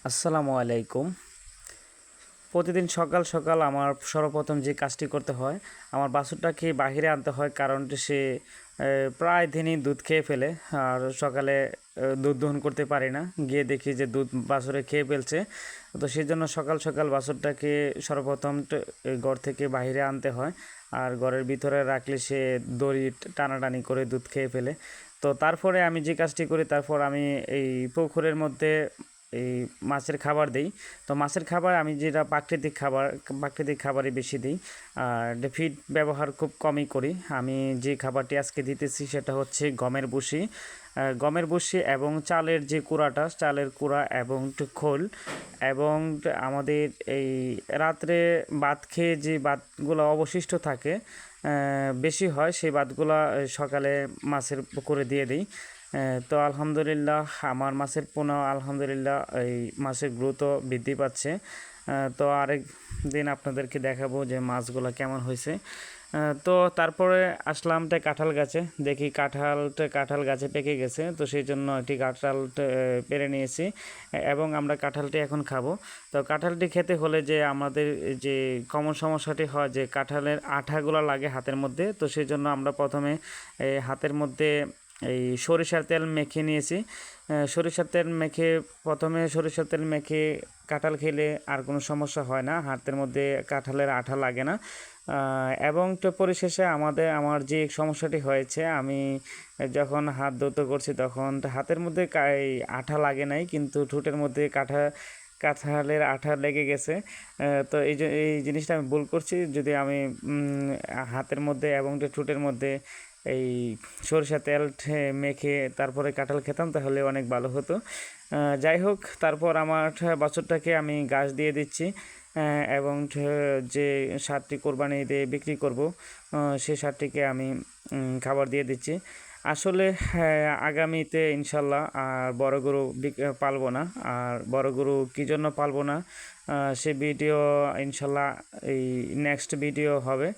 আসসালামু আলাইকুম। প্রতিদিন সকাল সকাল আমার সর্বপ্রথম যে কাজটি করতে হয়, আমার বাছুরটাকে বাহিরে আনতে হয়, কারণ সে প্রায় দিনই দুধ খেয়ে ফেলে। আর সকালে দুধ দহন করতে পারি না, গিয়ে দেখি যে দুধ বাছুরে খেয়ে ফেলছে। তো সেই জন্য সকাল সকাল বাছুরটাকে সর্বপ্রথম ঘর থেকে বাহিরে আনতে হয়। আর ঘরের ভিতরে রাখলে সে দড়ি টানাটানি করে দুধ খেয়ে ফেলে। তো তারপরে আমি যে কাজটি করি, তারপর আমি এই পুকুরের মধ্যে এই মাছের খাবার দিই। তো মাছের খাবার আমি যেটা প্রাকৃতিক খাবারই বেশি দিই। আর ফিড ব্যবহার খুব কমই করি। আমি যে খাবারটি আজকে দিতেছি সেটা হচ্ছে গমের ভুসি এবং চালের যে কুড়াটা, চালের কুড়া এবং একটু খোল, এবং আমাদের এই রাত্রে ভাত খেয়ে যে ভাতগুলো অবশিষ্ট থাকে, বেশি হয়, সেই ভাতগুলো সকালে মাছের পুকুরে দিয়ে দিই। তো আলহামদুলিল্লাহ আমার মাছের পোনা আলহামদুলিল্লাহ এই মাছের গ্রোথও বৃদ্ধি পাচ্ছে। তো আরেক দিন আপনাদেরকে দেখাবো যে মাছগুলো কেমন হয়েছে। তো তারপরে আসলাম কাঁঠাল গাছে, দেখি কাঁঠাল গাছে পেকে গেছে। তো সেই জন্য একটি কাঁঠাল পেড়ে নিয়েছি এবং আমরা কাঁঠালটি এখন খাবো। তো কাঁঠালটি খেতে হলে যে আমাদের যে কমন সমস্যাটি হয় যে কাঁঠালের আঠাগুলো লাগে হাতের মধ্যে। তো সেই জন্য আমরা প্রথমে হাতের মধ্যে এই সরিষার তেল মেখে নিয়েছি। সরিষার তেল মেখে কাঁঠাল খেলে আর কোনো সমস্যা হয় না, হাতের মধ্যে কাঁঠালের আঠা লাগে না। এবং তো পরিশেষে আমার যে সমস্যাটি হয়েছে, আমি যখন হাত ধুতে করছি তখন হাতের মধ্যে এই আঠা লাগে নাই, কিন্তু ঠোঁটের মধ্যে কাঁঠালের আঠা লেগে গেছে। তো এই জিনিসটা আমি ভুল করছি। যদি আমি হাতের মধ্যে এবং ঠোঁটের মধ্যে এই সরিষা তেল মেখে তারপরে কাঁঠাল খেতাম তাহলে অনেক ভালো হতো। যাই হোক, তারপর আমার বাছুরটাকে আমি ঘাস দিয়ে দিচ্ছি, এবং যে সারটি কোরবানি দিয়ে বিক্রি করব, সেই সারটিকে আমি খাবার দিয়ে দিচ্ছি। আসলে আগামীতে ইনশাল্লাহ আর বড় গরু পালবো না। আর বড় গরু কী জন্য পালবো না, সে ভিডিও ইনশাল্লাহ এই নেক্সট ভিডিও হবে।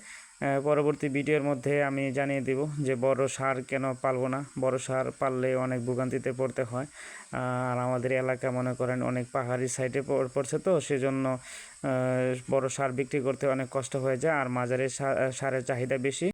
পরবর্তী ভিডিওর মধ্যে আমি জানিয়ে দেব যে বড় ষাঁড় কেন পালবো না। বড় ষাঁড় পাললে অনেক ভোগান্তিতে পড়তে হয়। আর আমাদের এলাকা মনে করেন অনেক পাহাড়ি সাইডে পড়ছে, তো সেজন্য বড় ষাঁড় বিক্রি করতে অনেক কষ্ট হয়ে যায়। আর মাজারের ষাঁড়ের চাহিদা বেশি।